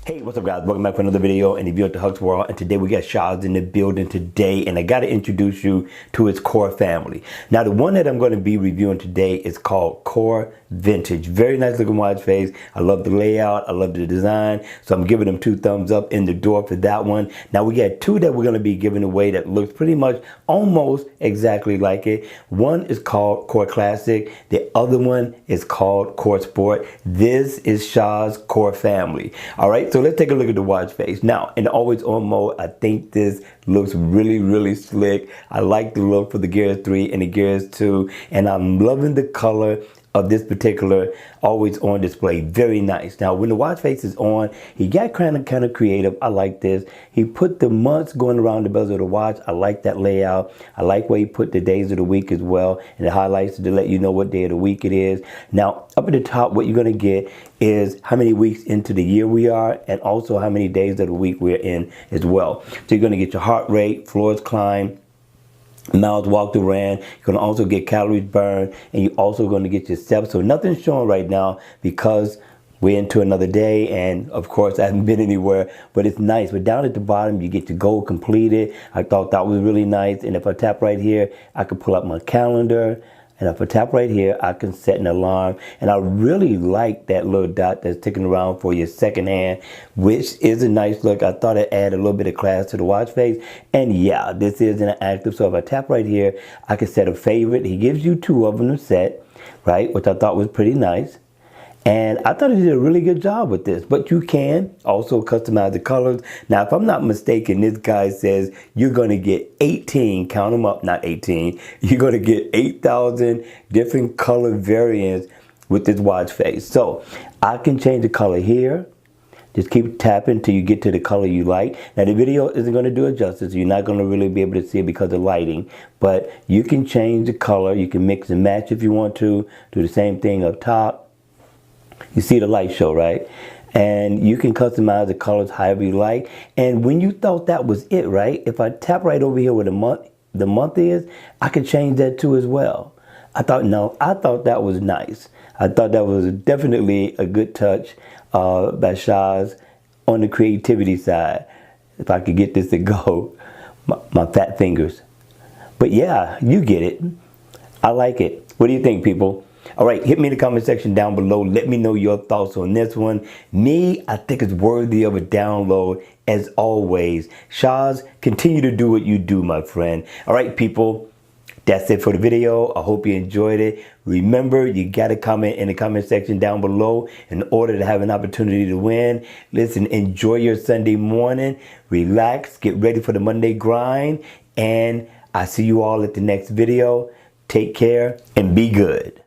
Hey, what's up guys? Welcome back for another video and if you're at the Hux World, and today we got SzaZs in the building today, and I got to introduce you to its core family. Now the one that I'm going to be reviewing today is called Core Vintage. Very nice looking watch face. I love the layout, I love the design, so I'm giving them 2 thumbs up in the door for that one. Now we got 2 that we're going to be giving away that looks pretty much almost exactly like it. One is called Core Classic, the other one is called Core Sport. This is SzaZs Core Family. All right, so let's take a look at the watch face. Now, in the always on mode, I think this looks really slick. I like the look for the Gears 3 and the Gears 2, and I'm loving the color of this particular always on display. Very nice. Now when the watch face is on, he got kind of creative. I like this. He put the months going around the bezel of the watch. I like that layout. I like where he put the days of the week as well, and the highlights to let you know what day of the week it is. Now up at the top, what you're going to get is how many weeks into the year we are, and also how many days of the week we're in as well. So you're going to get your heart rate, floors climbed, miles walked or ran. You're going to also get calories burned, and you're also going to get your steps. So nothing's showing right now because we're into another day, and of course I haven't been anywhere, but it's nice. But down at the bottom you get your goal completed. I thought that was really nice. And if I tap right here, I can pull up my calendar. And if I tap right here, I can set an alarm. And I really like that little dot that's ticking around for your second hand, which is a nice look. I thought I'd add a little bit of class to the watch face. And yeah, this is an active. So if I tap right here, I can set a favorite. He gives you 2 of them to set, right? Which I thought was pretty nice. And I thought he did a really good job with this, but you can also customize the colors. Now, if I'm not mistaken, this guy says you're going to get 18, count them up, not 18. You're going to get 8,000 different color variants with this watch face. So I can change the color here. Just keep tapping till you get to the color you like. Now the video isn't going to do it justice. You're not going to really be able to see it because of lighting, but you can change the color. You can mix and match if you want to. Do the same thing up top. You see the light show, right? And you can customize the colors however you like. And when you thought that was it, right? If I tap right over here where the month is, I can change that too as well. I thought that was nice. I thought that was definitely a good touch by SzaZs on the creativity side. If I could get this to go, my fat fingers. But yeah, you get it. I like it. What do you think, people? All right, hit me in the comment section down below. Let me know your thoughts on this one. I think it's worthy of a download as always. SzaZs, continue to do what you do, my friend. All right, people, that's it for the video. I hope you enjoyed it. Remember, you got to comment in the comment section down below in order to have an opportunity to win. Listen, enjoy your Sunday morning. Relax, get ready for the Monday grind. And I see you all at the next video. Take care and be good.